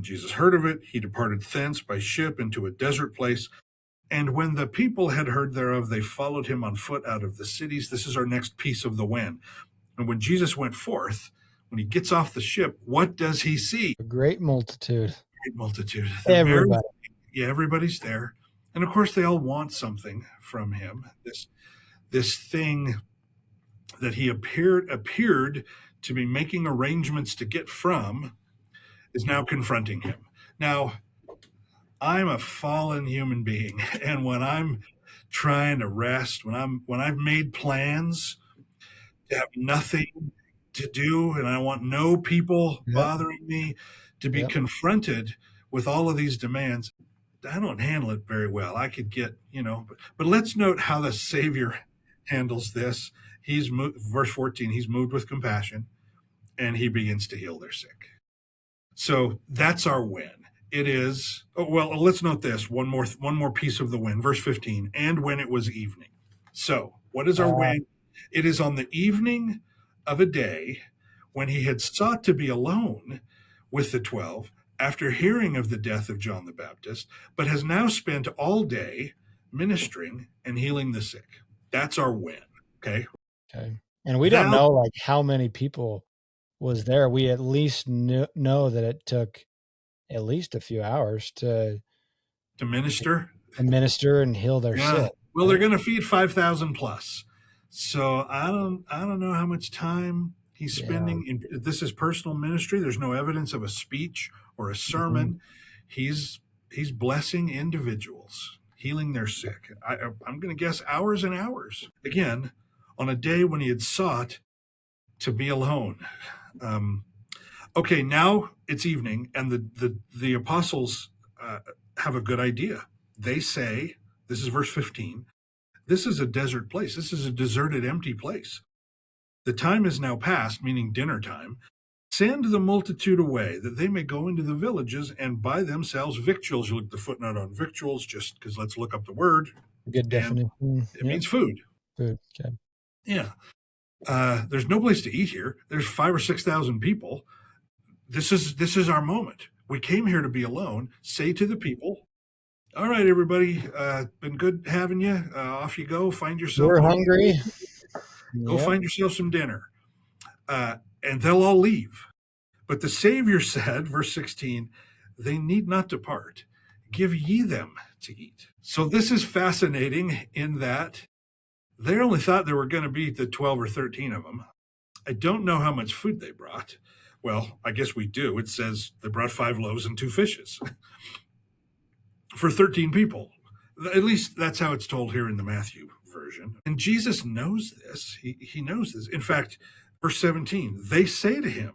When Jesus heard of it, he departed thence by ship into a desert place. And when the people had heard thereof, they followed him on foot out of the cities. This is our next piece of the when. And when Jesus went forth, when he gets off the ship, what does he see? A great multitude. Great multitude. Everybody. Everybody's there. And of course, they all want something from him. This thing that he appeared to be making arrangements to get from is now confronting him. Now, I'm a fallen human being, and when I'm trying to rest, when I've made plans to have nothing to do, and I want no people bothering me, to be confronted with all of these demands, I don't handle it very well. I could get, but let's note how the Savior handles this. Verse 14, he's moved with compassion, and he begins to heal their sick. So that's our win. It is, let's note this, one more piece of the win. Verse 15, and when it was evening. So what is our win? It is on the evening of a day when he had sought to be alone with the 12 after hearing of the death of John the Baptist, but has now spent all day ministering and healing the sick. That's our win. Okay. And we don't know like how many people was there. We at least know that it took at least a few hours to minister and heal their sick. Well, they're going to feed 5,000 plus. So I don't know how much time he's spending. This is personal ministry. There's no evidence of a speech or a sermon. He's blessing individuals, healing their sick. I'm going to guess hours and hours. Again, on a day when he had sought to be alone. Okay, now it's evening, and the apostles have a good idea. They say, this is verse 15, this is a desert place. This is a deserted, empty place. The time is now past, meaning dinner time. Send the multitude away, that they may go into the villages and buy themselves victuals. You look at the footnote on victuals, just because let's look up the word. Good definition. It means food. Food, okay. Yeah. There's no place to eat here. There's 5,000 or 6,000 people. This is our moment. We came here to be alone. Say to the people, all right, everybody, been good having you. Off you go. Find yourself. We're hungry. Go find yourself some dinner. And they'll all leave. But the Savior said, verse 16, they need not depart. Give ye them to eat. So this is fascinating in that they only thought there were going to be the 12 or 13 of them. I don't know how much food they brought. Well, I guess we do. It says they brought 5 loaves and 2 fishes for 13 people. At least that's how it's told here in the Matthew version. And Jesus knows this. He knows this. In fact, verse 17, they say to him,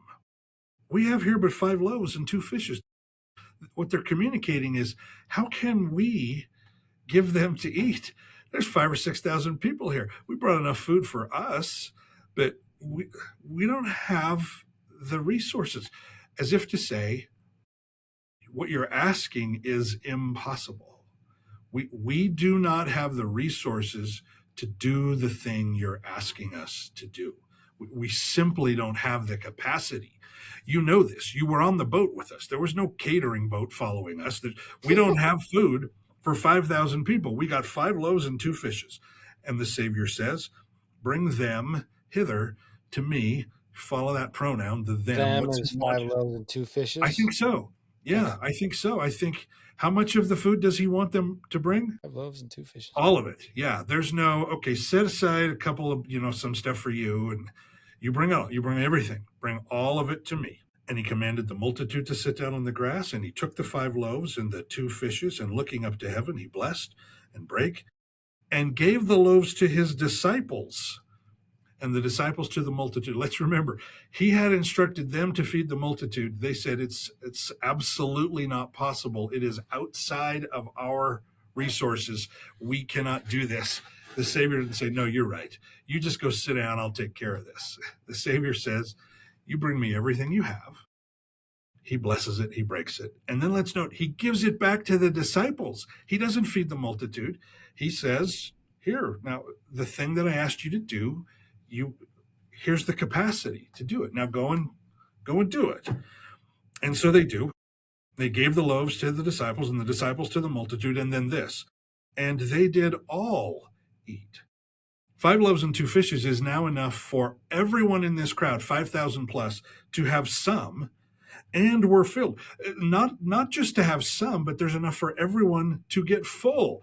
we have here but 5 loaves and 2 fishes. What they're communicating is, how can we give them to eat? There's 5,000 or 6,000 people here. We brought enough food for us, but we don't have the resources. As if to say, what you're asking is impossible. We do not have the resources to do the thing you're asking us to do. We simply don't have the capacity. You know this. You were on the boat with us. There was no catering boat following us. We don't have food for 5,000 people. We got 5 loaves and 2 fishes. And the Savior says, bring them hither to me. Follow that pronoun, the them. Them is 5 loaves and 2 fishes? I think so. Yeah, I think so. I think, how much of the food does he want them to bring? 5 loaves and 2 fishes. All of it. Yeah. There's no, okay, set aside a couple of, some stuff for you, and you bring everything. Bring all of it to me. And he commanded the multitude to sit down on the grass, and he took the 5 loaves and the 2 fishes, and looking up to heaven, he blessed and brake and gave the loaves to his disciples, and the disciples to the multitude. Let's remember, he had instructed them to feed the multitude. They said, it's absolutely not possible. It is outside of our resources. We cannot do this. The Savior didn't say, no, you're right. You just go sit down. I'll take care of this. The Savior says, you bring me everything you have. He blesses it. He breaks it. And then let's note, he gives it back to the disciples. He doesn't feed the multitude. He says, here, now the thing that I asked you to do, here's the capacity to do it. Now go and do it. And so they do. They gave the loaves to the disciples and the disciples to the multitude, and then this. And they did all eat. 5 loaves and 2 fishes is now enough for everyone in this crowd, 5,000 plus, to have some, and were filled. Not just to have some, but there's enough for everyone to get full.